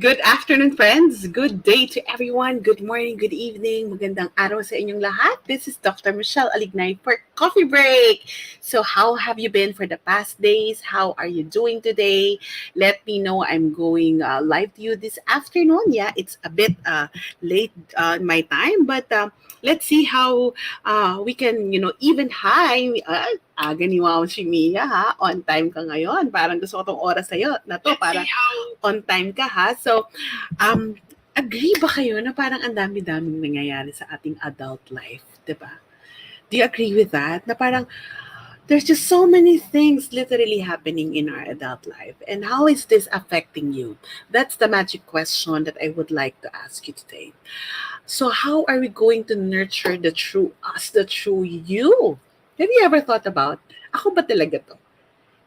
Good afternoon, friends. Good day to everyone. Good morning, good evening. Magandang araw sa inyong lahat. This is Dr. Michelle Alignay for Coffee Break. So, how have you been for the past days? How are you doing today? Let me know. I'm going live to you this afternoon. Yeah, it's a bit late in my time, but let's see how we can, even hi. Aga ni Wow si Mia ha. On time ka ngayon. Parang gusto ko tong oras sa'yo na to para on time ka ha. So, um, agree ba kayo na parang ang dami-daming nangyayari sa ating adult life, 'di ba? Do you agree with that? Na parang there's just so many things literally happening in our adult life. And how is this affecting you? That's the magic question that I would like to ask you today. So how are we going to nurture the true us, the true you? Have you ever thought about, ako ba talaga to?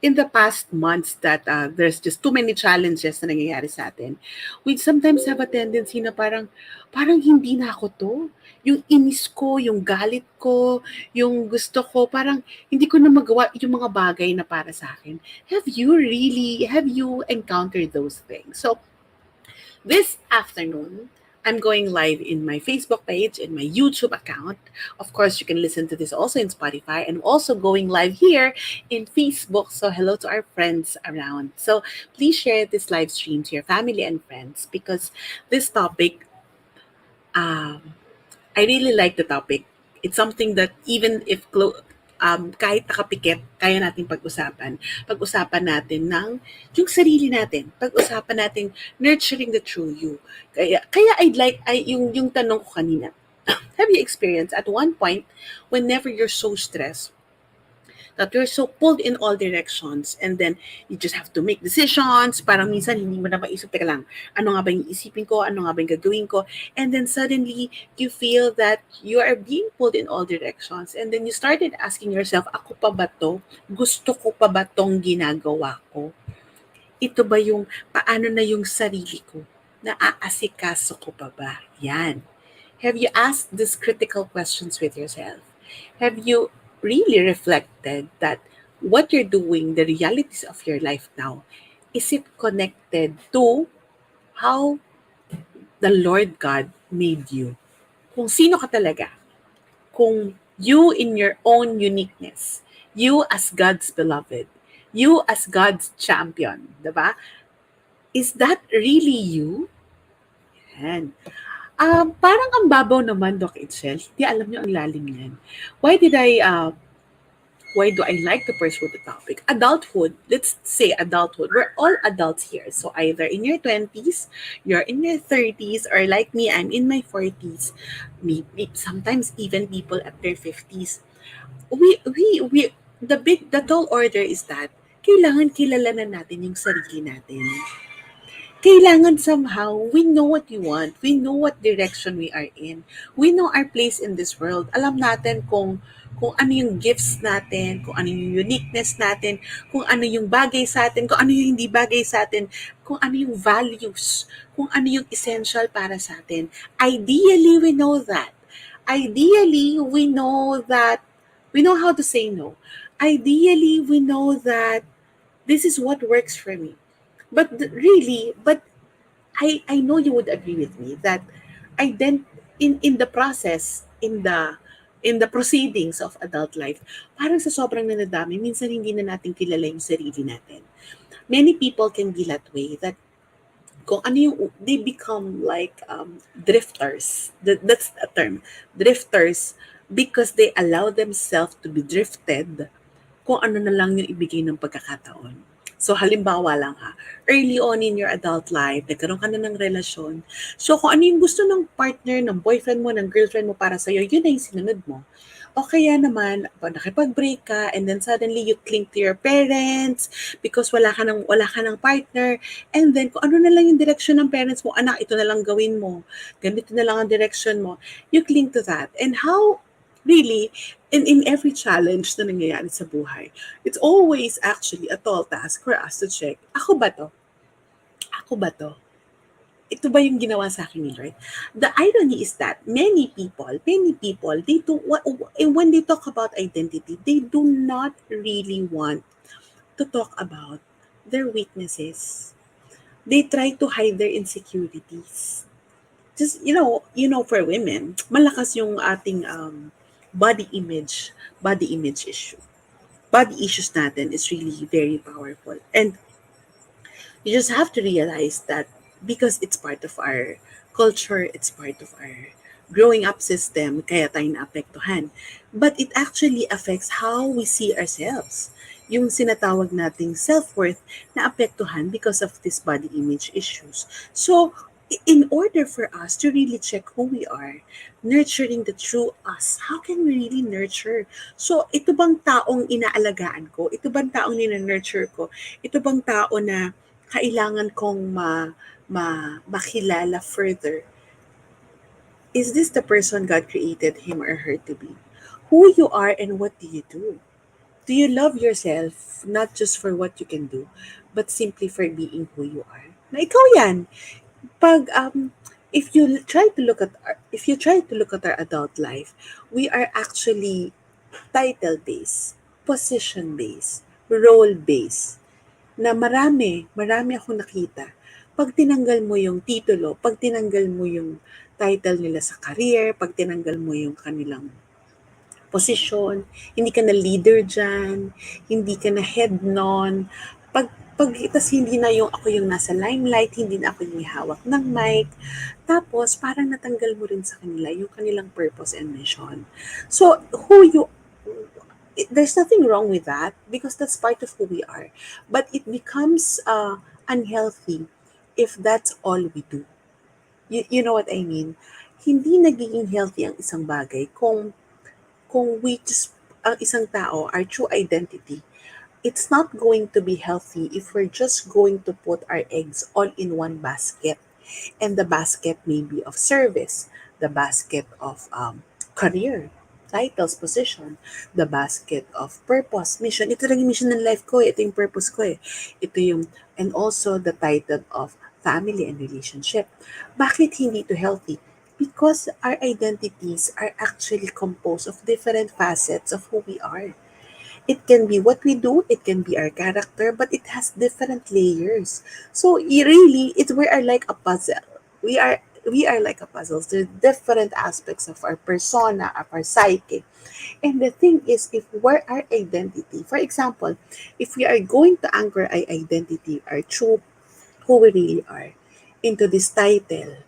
In the past months that there's just too many challenges na nangyayari sa atin, we sometimes have a tendency na parang hindi na ako to. Yung inis ko, yung galit ko, yung gusto ko, parang hindi ko na magawa yung mga bagay na para sa akin. Have you encountered those things? So, this afternoon, I'm going live in my Facebook page and my YouTube account. Of course, you can listen to this also in Spotify and also going live here in Facebook. So, hello to our friends around. So, please share this live stream to your family and friends because this topic, um, I really like the topic. It's something that even if kahit nakapikit, kaya natin pag-usapan. Pag-usapan natin ng yung sarili natin. Pag-usapan natin nurturing the true you. Kaya yung tanong ko kanina, have you experienced at one point, whenever you're so stressed, that you're so pulled in all directions and then you just have to make decisions. Parang minsan hindi mo na maisip, teka lang, ano nga ba yung isipin ko? Ano nga ba yung gagawin ko? And then suddenly you feel that you are being pulled in all directions and then you started asking yourself, ako pa ba to? Gusto ko pa ba tong ginagawa ko? Ito ba yung paano na yung sarili ko? Naaasikaso ko pa ba? Yan. Have you asked these critical questions with yourself? Have you really reflected that what you're doing, the realities of your life now, is it connected to how the Lord God made you? Kung sino ka talaga. Kung you in your own uniqueness, you as God's beloved, you as God's champion, diba? Is that really you? Yan. Parang ang babaw naman, Doc Itchel. Hindi alam niyo ang lalim niyan. Why did I why do I like to pursue the topic? Adulthood, let's say adulthood. We're all adults here. So either in your 20s, you're in your 30s, or like me, I'm in my 40s. Maybe sometimes even people at their 50s. The tall order is that kailangan kilala na natin yung sarili natin. Kailangan somehow, we know what we want. We know what direction we are in. We know our place in this world. Alam natin kung ano yung gifts natin, kung ano yung uniqueness natin, kung ano yung bagay sa atin, kung ano yung hindi bagay sa atin, kung ano yung values, kung ano yung essential para sa atin. Ideally, we know that. Ideally, we know how to say no. Ideally, we know that this is what works for me. But I know you would agree with me that in the process, in the proceedings of adult life, parang sa sobrang nanadami, minsan hindi na natin kilala yung sarili natin. Many people can be that way, that kung ano yung, they become like drifters. That's a term. Drifters, because they allow themselves to be drifted kung ano na lang yung ibigay ng pagkakataon. So halimbawa lang ha, early on in your adult life, nagkaroon ka na ng relasyon. So kung ano yung gusto ng partner, ng boyfriend mo, ng girlfriend mo para sa'yo, yun na yung sinunod mo. O kaya naman, nakipag-break ka and then suddenly you cling to your parents because wala ka ng partner. And then kung ano na lang yung direction ng parents mo, anak, ito na lang gawin mo. Ganito na lang ang direction mo. You cling to that. And how really, in every challenge na nangyayari sa buhay, it's always actually a tall task for us to check, ako ba to? Ako ba to? Ito ba yung ginawa sa akin ni Lord? The irony is that many people, they do, when they talk about identity, they do not really want to talk about their weaknesses. They try to hide their insecurities. Just, for women, malakas yung ating body image, body image issue. Body issues natin is really very powerful. And you just have to realize that because it's part of our culture, it's part of our growing up system, kaya tayo naapektuhan. But it actually affects how we see ourselves. Yung sinatawag nating self-worth na apektuhan because of this body image issues. So, in order for us to really check who we are, nurturing the true us, how can we really nurture? So, ito bang taong inaalagaan ko? Ito bang taong nina-nurture ko? Ito bang tao na kailangan kong makilala further? Is this the person God created him or her to be? Who you are and what do you do? Do you love yourself not just for what you can do, but simply for being who you are? Na ikaw yan. Pag if you try to look at our adult life, we are actually title based, position based, role based, na marami akong nakita. Pag tinanggal mo yung titulo, pag tinanggal mo yung title nila sa career, pag tinanggal mo yung kanilang posisyon, hindi ka na leader dyan, hindi ka na head nun. Tas hindi na yung ako yung nasa limelight, hindi na ako yung may hawak ng mic. Tapos, parang natanggal mo rin sa kanila yung kanilang purpose and mission. So, there's nothing wrong with that because that's part of who we are. But it becomes unhealthy if that's all we do. You know what I mean? Hindi nagiging healthy ang isang bagay kung we just, ang isang tao, our true identity, it's not going to be healthy if we're just going to put our eggs all in one basket. And the basket may be of service, the basket of career, titles, position, the basket of purpose, mission. Ito lang yung mission ng life ko, ito yung purpose ko eh. Ito yung, and also the title of family and relationship. Bakit hindi ito healthy? Because our identities are actually composed of different facets of who we are. It can be what we do, it can be our character, but it has different layers. So really, we are like a puzzle. We are like a puzzle. There are different aspects of our persona, of our psyche. And the thing is, if we're our identity, for example, if we are going to anchor our identity, our true who we really are, into this title,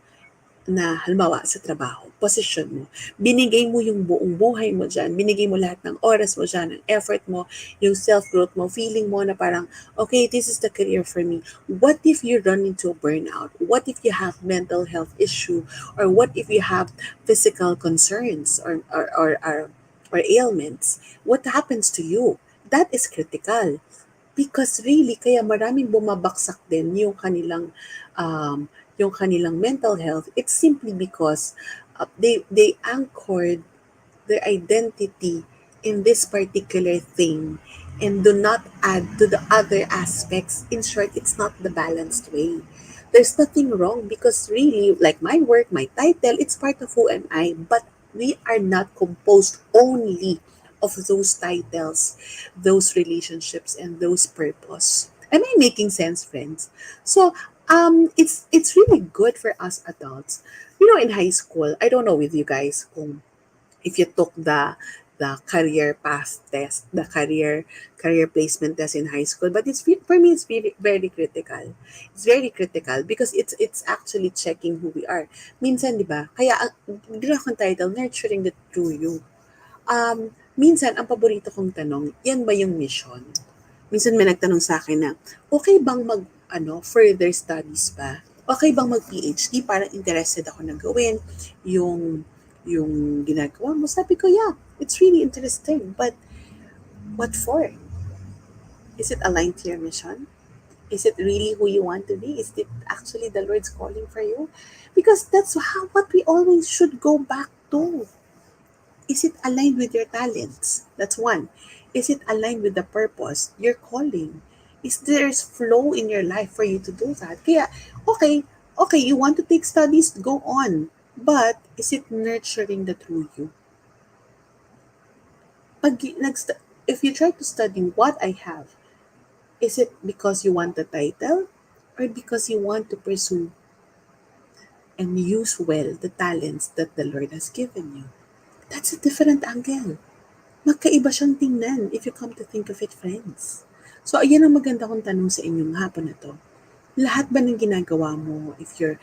na halimbawa sa trabaho, posisyon mo, binigay mo yung buong buhay mo dyan, binigay mo lahat ng oras mo dyan, ng effort mo, yung self-growth mo, feeling mo na parang, okay, this is the career for me. What if you run into a burnout? What if you have mental health issue? Or what if you have physical concerns or ailments? What happens to you? That is critical. Because really, kaya maraming bumabaksak din yung kanilang mental health. It's simply because they anchored their identity in this particular thing and do not add to the other aspects. In short, it's not the balanced way. There's nothing wrong because really, like my work, my title, it's part of who am I, but we are not composed only of those titles, those relationships, and those purpose. Am I making sense, friends? So, it's really good for us adults. In high school, I don't know with you guys kung if you took the career path test, the career placement test in high school, but for me it's very very critical. It's very critical because it's actually checking who we are. Minsan, 'di ba? Kaya ginawa kong title, Nurturing the True You. Minsan ang paborito kong tanong, yan ba yung mission? Minsan may nagtanong sa akin na, okay bang further studies ba? Okay bang mag-PhD? Parang interested ako na gawin yung ginagawa mo. Sabi ko, yeah, it's really interesting. But what for? Is it aligned to your mission? Is it really who you want to be? Is it actually the Lord's calling for you? Because that's what we always should go back to. Is it aligned with your talents? That's one. Is it aligned with the purpose, your calling? Is there's flow in your life for you to do that? Kaya, okay, you want to take studies, go on. But, is it nurturing the true you? Pag, if you try to study what I have, is it because you want the title? or because you want to pursue and use well the talents that the Lord has given you? That's a different angle. Magkaiba siyang tingnan if you come to think of it, friends. So, ayan ang maganda kong tanong sa inyong hapon na to. Lahat ba ng ginagawa mo, if you're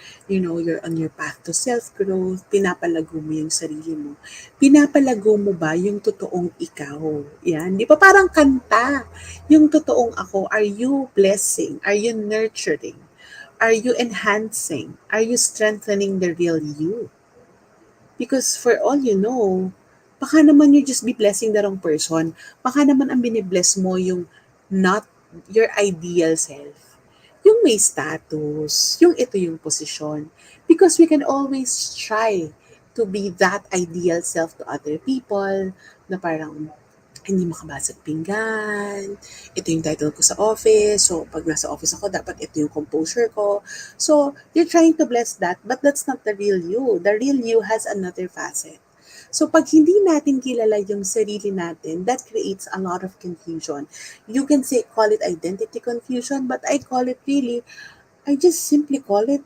on your path to self-growth, pinapalago mo yung sarili mo, pinapalago mo ba yung totoong ikaw? Yan, di ba parang kanta? Yung totoong ako, are you blessing? Are you nurturing? Are you enhancing? Are you strengthening the real you? Because for all you know, baka naman you just be blessing the wrong person. Baka naman ang binibless mo yung not your ideal self. Yung may status, yung ito yung posisyon. Because we can always try to be that ideal self to other people na parang hindi makabasag pinggan, ito yung title ko sa office, so pag nasa office ako, dapat ito yung composure ko. So, you're trying to bless that, but that's not the real you. The real you has another facet. So, pag hindi natin kilala yung sarili natin, that creates a lot of confusion. You can say, call it identity confusion, but I call it really, I just simply call it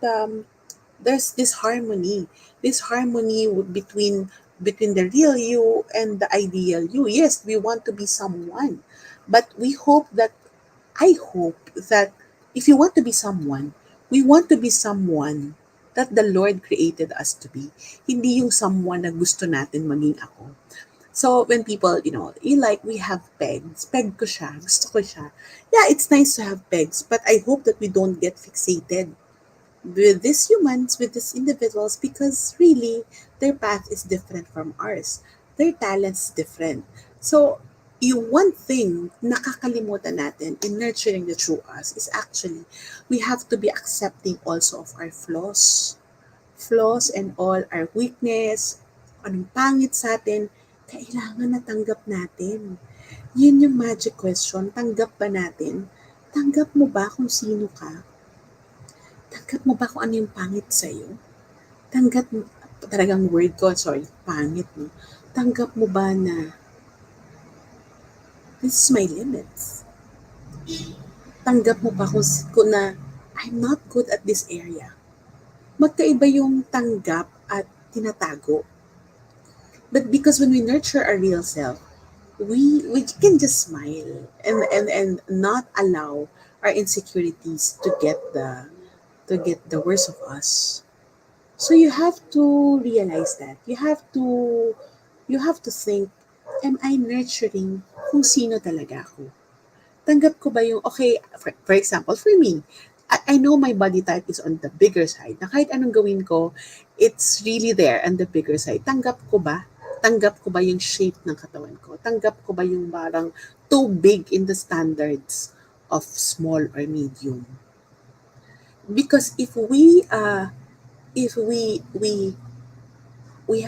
there's this harmony between the real you and the ideal you. Yes, we want to be someone, but I hope that if you want to be someone, we want to be someone that the Lord created us to be, hindi yung someone na gusto natin maging ako. So when people, we have pegs, peg ko siya, gusto ko siya. Yeah, it's nice to have pegs, but I hope that we don't get fixated with these humans, with these individuals, because really their path is different from ours. Their talent's different. So, yung one thing nakakalimutan natin in nurturing the true us is actually we have to be accepting also of our flaws. Flaws and all our weakness, anong pangit sa atin, kailangan natanggap natin. Yun yung magic question, tanggap ba natin? Tanggap mo ba kung sino ka? Tanggap mo ba kung ano yung pangit sa'yo? Tanggap mo, talagang word ko, sorry, pangit mo. Tanggap mo ba na this is my limits? Tanggap mo ba kung na I'm not good at this area? Magkaiba yung tanggap at tinatago. But because when we nurture our real self, we can just smile and not allow our insecurities to get the worst of us. So you have to realize that. You have to think, am I nurturing kung sino talaga ako? Tanggap ko ba yung, okay, for example, for me, I know my body type is on the bigger side. Na kahit anong gawin ko, it's really there on the bigger side. Tanggap ko ba? Tanggap ko ba yung shape ng katawan ko? Tanggap ko ba yung parang too big in the standards of small or medium? Because if we have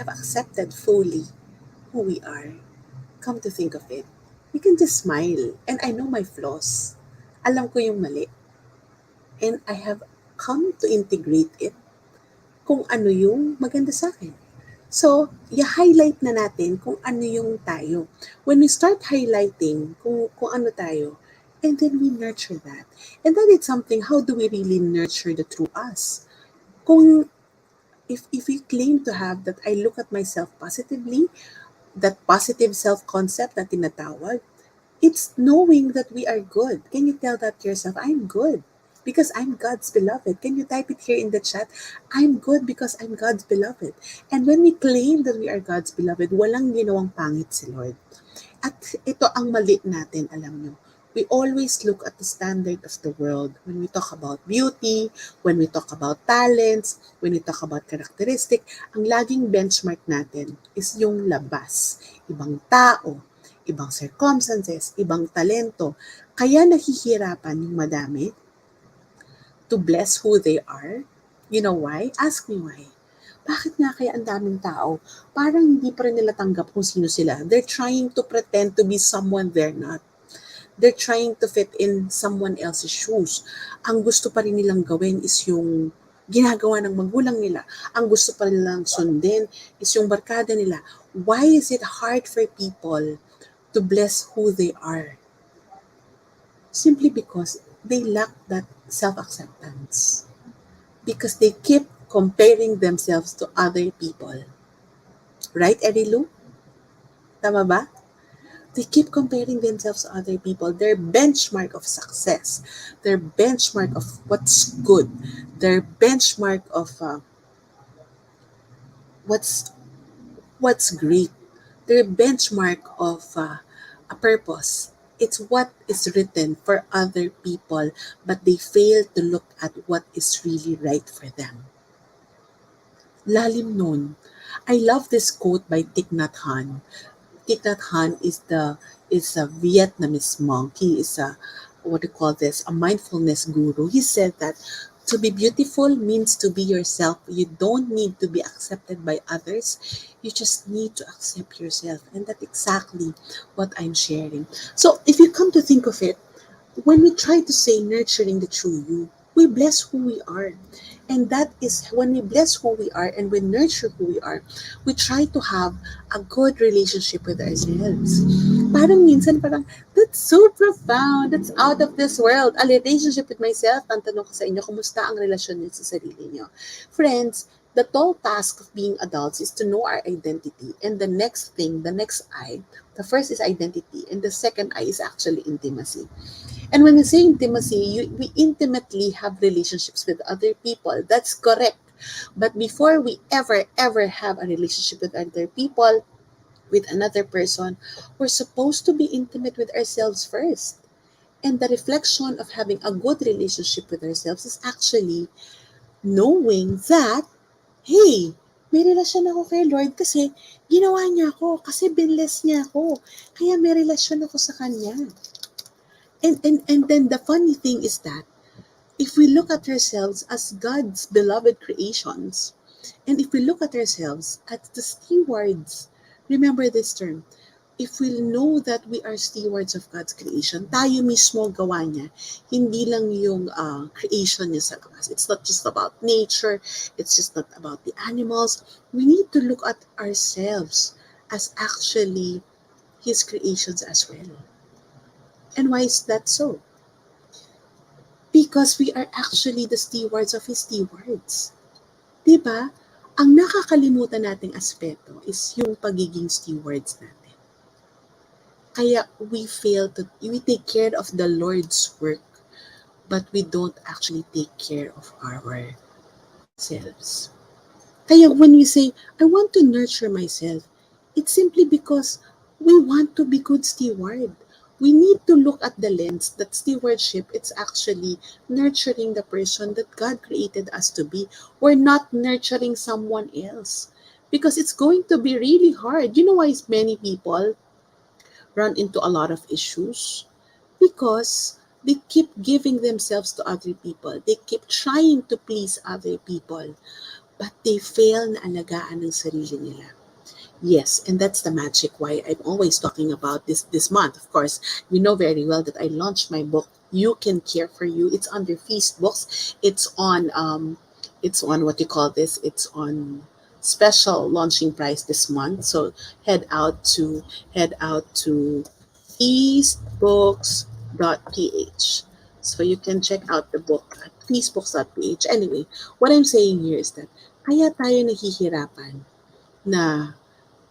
accepted fully who we are, come to think of it, we can just smile. And I know my flaws. Alam ko yung mali. And I have come to integrate it kung ano yung maganda sa akin. So, i-highlight na natin kung ano yung tayo. When we start highlighting kung ano tayo, and then we nurture that. And then it's something, how do we really nurture the true us? Kung if we claim to have that I look at myself positively, that positive self-concept na tinatawag, it's knowing that we are good. Can you tell that to yourself? I'm good because I'm God's beloved. Can you type it here in the chat? I'm good because I'm God's beloved. And when we claim that we are God's beloved, walang ginawang pangit si Lord. At ito ang mali natin, alam nyo. We always look at the standard of the world when we talk about beauty, when we talk about talents, when we talk about characteristic. Ang laging benchmark natin is yung labas. Ibang tao, ibang circumstances, ibang talento. Kaya nahihirapan yung madami to bless who they are. You know why? Ask me why. Bakit nga kaya ang daming tao, parang hindi pa rin nila tanggap kung sino sila? They're trying to pretend to be someone they're not. They're trying to fit in someone else's shoes. Ang gusto pa rin nilang gawin is yung ginagawa ng magulang nila. Ang gusto pa rin nilang sundin is yung barkada nila. Why is it hard for people to bless who they are? Simply because they lack that self-acceptance because they keep comparing themselves to other people. Right, Erilu? Tama ba? They keep comparing themselves to other people. Their benchmark of success, their benchmark of what's good, their benchmark of what's what's great, their benchmark of a purpose. It's what is written for other people, but they fail to look at what is really right for them. Lalim nun. I love this quote by Thich Nhat Hanh. Thich Nhat Hanh is a Vietnamese monk. He is a what do you call this? A mindfulness guru. He said that to be beautiful means to be yourself. You don't need to be accepted by others. You just need to accept yourself. And that's exactly what I'm sharing. So if you come to think of it, when we try to say nurturing the true you, we bless who we are. And that is when we bless who we are and we nurture who we are, we try to have a good relationship with ourselves. Parang minsan, parang, that's so profound. That's out of this world. A relationship with myself. Ang tanong ko sa inyo, kumusta ang relasyon niyo sa sarili niyo? Friends, the tall task of being adults is to know our identity. And the next thing, the next I, the first is identity, and the second I is actually intimacy. And when we say intimacy, we intimately have relationships with other people. That's correct. But before we ever have a relationship with other people, with another person, we're supposed to be intimate with ourselves first. And the reflection of having a good relationship with ourselves is actually knowing that, hey, may relasyon ako kay Lord kasi ginawa niya ako, kasi binless niya ako. Kaya may relasyon ako sa Kanya. And then the funny thing is that if we look at ourselves as God's beloved creations, and if we look at ourselves as the stewards, remember this term, if we know that we are stewards of God's creation, tayo mismo gawa niya, hindi lang yung creation niya sa labas. It's not just about nature, it's just not about the animals. We need to look at ourselves as actually His creations as well. And why is that so? Because we are actually the stewards of His stewards. Diba? Ang nakakalimutan nating aspeto is yung pagiging stewards natin. Kaya we take care of the Lord's work, but we don't actually take care of ourselves. Kaya when we say, I want to nurture myself, it's simply because we want to be good steward. We need to look at the lens that stewardship, it's actually nurturing the person that God created us to be. We're not nurturing someone else. Because it's going to be really hard. You know why many people run into a lot of issues? Because they keep giving themselves to other people. They keep trying to please other people, but they fail na alagaan ng sarili nila. Yes, and that's the magic why I'm always talking about this month. Of course, you know very well that I launched my book, You Can Care for You. It's under Feast Books. It's on what you call this. It's on special launching price this month. So head out to feastbooks.ph. So you can check out the book at feastbooks.ph. Anyway, what I'm saying here is that kaya tayo nahihirapan na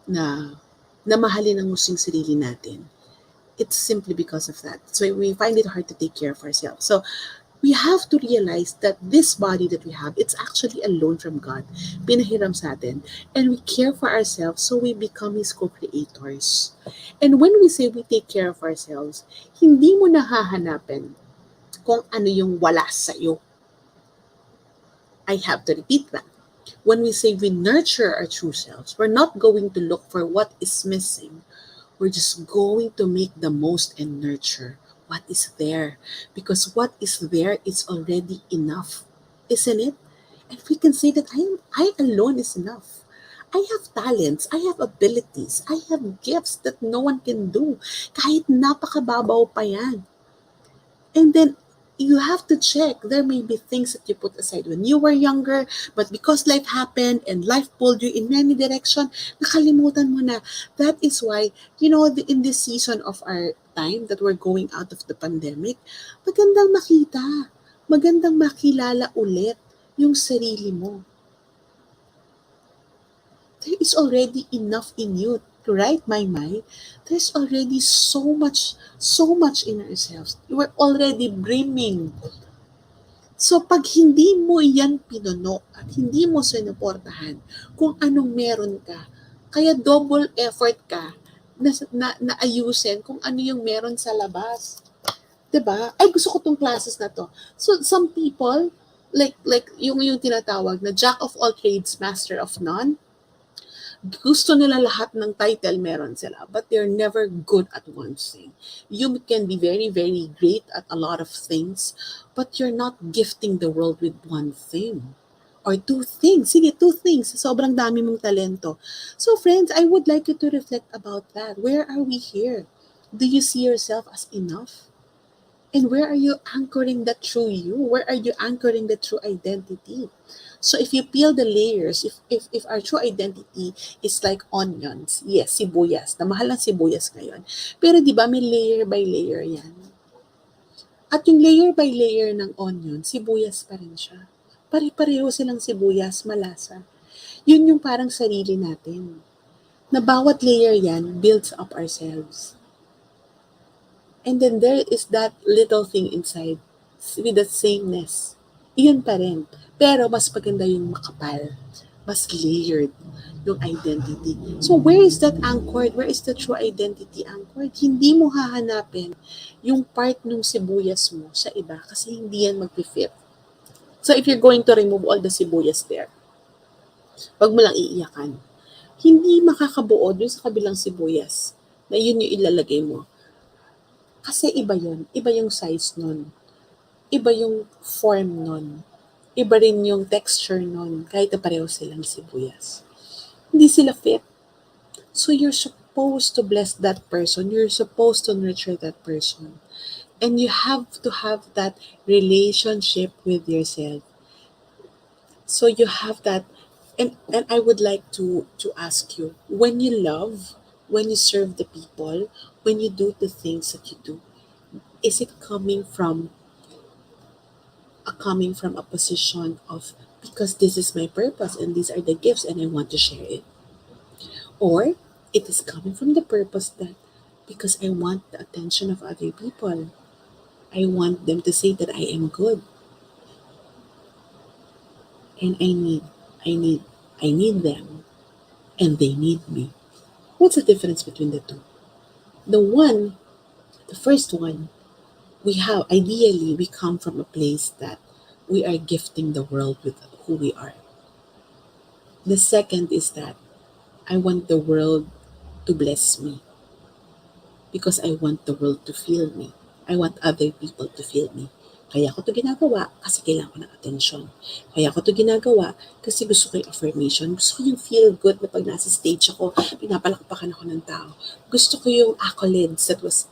na na mahalin ang gustong sarili natin. It's simply because of that. So we find it hard to take care of ourselves. So we have to realize that this body that we have, it's actually a loan from God. Pinahiram sa atin. And we care for ourselves so we become His co-creators. And when we say we take care of ourselves, hindi mo nahahanapin kung ano yung wala sa'yo. I have to repeat that. When we say we nurture our true selves, we're not going to look for what is missing. We're just going to make the most and nurture what is there. Because what is there is already enough. Isn't it? And we can say that I alone is enough. I have talents, I have abilities, I have gifts that no one can do. Kahit napakababaw pa yan. And then you have to check. There may be things that you put aside when you were younger, but because life happened and life pulled you in many direction, nakalimutan mo na. That is why, in this season of our time that we're going out of the pandemic, magandang makita, magandang makilala ulit yung sarili mo. There is already enough in you, right, my mind? There's already so much in ourselves. We're already brimming. So, pag hindi mo yan pinuno at hindi mo sinuportahan kung anong meron ka, kaya double effort ka na ayusin kung ano yung meron sa labas. 'Di ba? Ay, gusto ko tong classes na to. So, some people, like yung tinatawag na jack of all trades, master of none, gusto nila lahat ng title meron sila, but they're never good at one thing. You can be very, very great at a lot of things, but you're not gifting the world with one thing. Or two things. Sige, two things. Sobrang dami mong talento. So friends, I would like you to reflect about that. Where are we here? Do you see yourself as enough? And where are you anchoring the true you? Where are you anchoring the true identity? So if you peel the layers, if our true identity is like onions, yes, sibuyas, na mahal ang sibuyas ngayon. Pero di ba may layer by layer yan? At yung layer by layer ng onion, sibuyas pa rin siya. Pare-pareho silang sibuyas, malasa. Yun yung parang sarili natin. Na bawat layer yan builds up ourselves. And then there is that little thing inside with the sameness. Iyon pa rin. Pero mas maganda yung makapal. Mas layered yung identity. So where is that anchored? Where is the true identity anchored? Hindi mo hahanapin yung part ng sibuyas mo sa iba kasi hindi yan mag-fit. So if you're going to remove all the sibuyas there, wag mo lang iiyakan. Hindi makakabuo dun sa kabilang sibuyas na yun yung ilalagay mo. Kasi iba yun. Iba yung size nun. Iba yung form nun. Iba rin yung texture nun. Kahit na pareho silang sibuyas. Hindi sila fit. So you're supposed to bless that person. You're supposed to nurture that person. And you have to have that relationship with yourself. So you have that. And I would like to ask you, when you love, when you serve the people, when you do the things that you do, is it coming from a position of because this is my purpose and these are the gifts and I want to share it, or it is coming from the purpose that because I want the attention of other people, I want them to say that I am good, and I need them, and they need me. What's the difference between the two? The one, the first one, we have ideally we come from a place that we are gifting the world with who we are. The second is that I want the world to bless me because I want the world to feel me. I want other people to feel me. Kaya ko to ginagawa kasi kailangan ko ng attention. Kaya ko to ginagawa kasi gusto ko yung affirmation. Gusto ko yung feel good na pag nasa stage ako, pinapalakpakan ako ng tao. Gusto ko yung accolades that was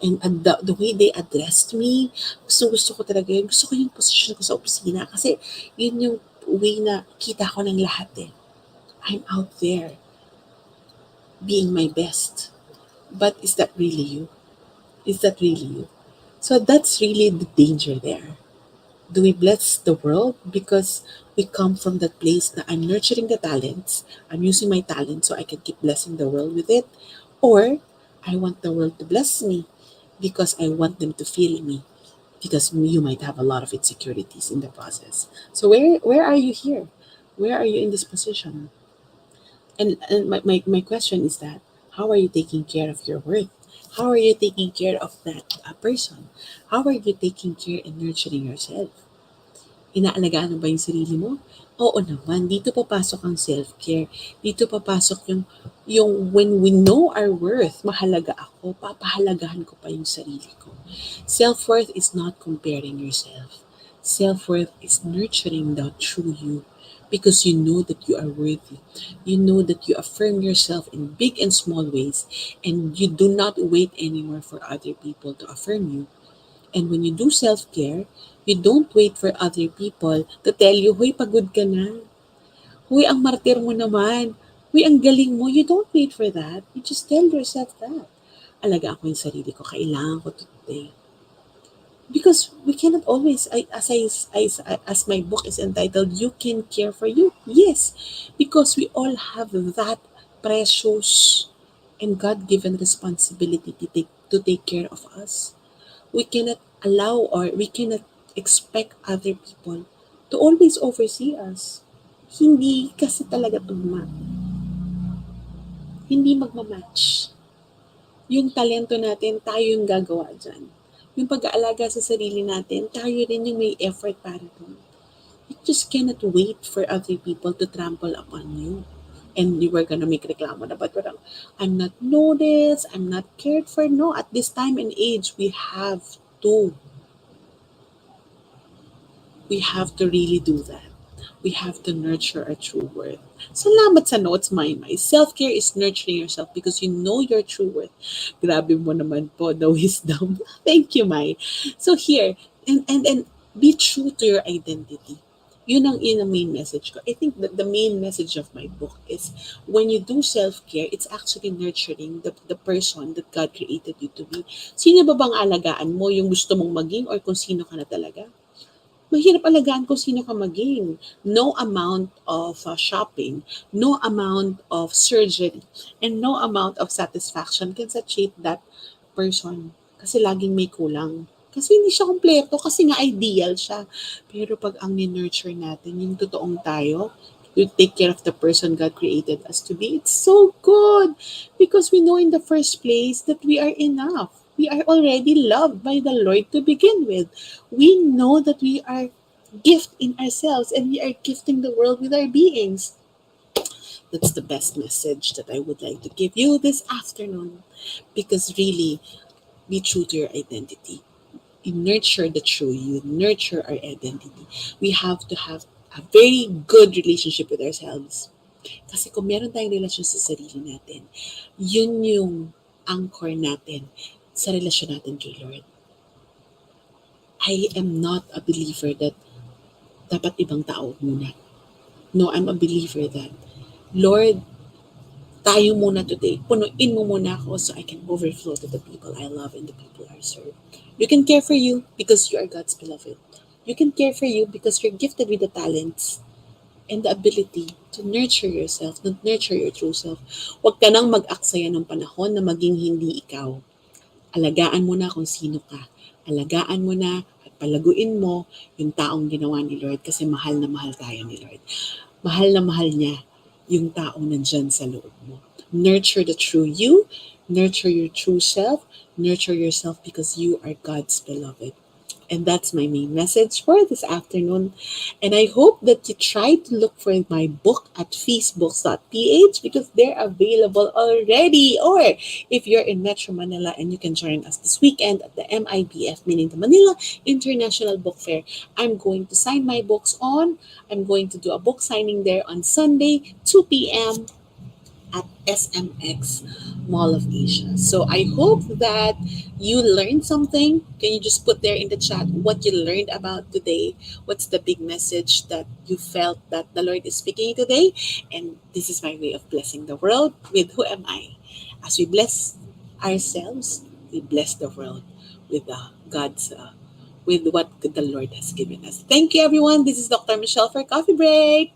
and the way they addressed me. Gusto ko talaga yun. Gusto ko yung position ko sa opisina kasi yun yung way na kita ko ng lahat eh. I'm out there being my best. But is that really you? Is that really you? So that's really the danger there. Do we bless the world because we come from that place that I'm nurturing the talents, I'm using my talent so I can keep blessing the world with it? Or I want the world to bless me because I want them to feel me because you might have a lot of insecurities in the process. So where are you here? Where are you in this position? And my question is that how are you taking care of your worth? How are you taking care of that person? How are you taking care and nurturing yourself? Inaalagaan mo ba yung sarili mo? Oo naman, dito papasok ang self-care. Dito papasok yung when we know our worth, mahalaga ako, papahalagahan ko pa yung sarili ko. Self-worth is not comparing yourself. Self-worth is nurturing the true you because you know that you are worthy. You know that you affirm yourself in big and small ways and you do not wait anymore for other people to affirm you. And when you do self-care, you don't wait for other people to tell you, "Hoy, pagod ka na. Hoy, ang martir mo naman. Hoy, ang galing mo." You don't wait for that. You just tell yourself that. alagaan ko yung sarili ko. Kailangan ko to today. Because we cannot always, as my book is entitled, You Can Care for You. Yes, because we all have that precious and God-given responsibility to take care of us. We cannot allow or we cannot expect other people to always oversee us. Hindi kasi talaga tugma. Hindi magmamatch. Yung talento natin, tayo yung gagawa dyan. Yung pag-aalaga sa sarili natin, tayo rin yung may effort para doon. You just cannot wait for other people to trample upon you. And you were gonna make reklamo na ba? Parang, I'm not noticed, I'm not cared for. No, at this time and age, to. We have to really do that. We have to nurture our true worth. Salamat sa notes, my. Self-care is nurturing yourself because you know your true worth. Grabe mo naman po, the wisdom. Thank you, Mai. So here, and be true to your identity. Yun ang main message ko. I think that the main message of my book is when you do self-care, it's actually nurturing the person that God created you to be. Sino ba bang alagaan mo? Yung gusto mong maging or kung sino ka na talaga? Mahirap alagaan kung sino ka maging. No amount of shopping, no amount of surgery, and no amount of satisfaction can satiate that person. Kasi laging may kulang. Kasi hindi siya kompleto, kasi nga ideal siya. Pero pag ang nurture natin, yung totoong tayo, we take care of the person God created us to be, it's so good. Because we know in the first place that we are enough. We are already loved by the Lord to begin with. We know that we are gift in ourselves and we are gifting the world with our beings. That's the best message that I would like to give you this afternoon. Because really, be true to your identity. You nurture the true you, nurture our identity. We have to have a very good relationship with ourselves. Kasi kung meron tayong relasyon sa sarili natin, yun yung anchor natin sa relasyon natin kay Lord. I am not a believer that dapat ibang tao muna. No, I'm a believer that, Lord, tayo muna today. Punuin mo muna ako so I can overflow to the people I love and the people I serve. You can care for you because you are God's beloved. You can care for you because you're gifted with the talents and the ability to nurture yourself, to nurture your true self. Huwag ka nang mag-aksaya ng panahon na maging hindi ikaw. Alagaan mo na kung sino ka. Alagaan mo na at palaguin mo yung taong ginawa ni Lord kasi mahal na mahal tayo ni Lord. Mahal na mahal niya yung taong nandyan sa loob mo. Nurture the true you, nurture your true self, nurture yourself because you are God's beloved. And that's my main message for this afternoon. And I hope that you try to look for my book at feastbooks.ph because they're available already. Or if you're in Metro Manila and you can join us this weekend at the MIBF, meaning the Manila International Book Fair, I'm going to sign my books on. I'm going to do a book signing there on Sunday, 2 p.m. at SMX Mall of Asia. So I hope that you learned something. Can you just put there in the chat what you learned about today? What's the big message that you felt that the Lord is speaking today? And this is my way of blessing the world with who am I? As we bless ourselves, we bless the world with God's with what the Lord has given us. Thank you, everyone. This is Dr. Michelle for Coffee Break.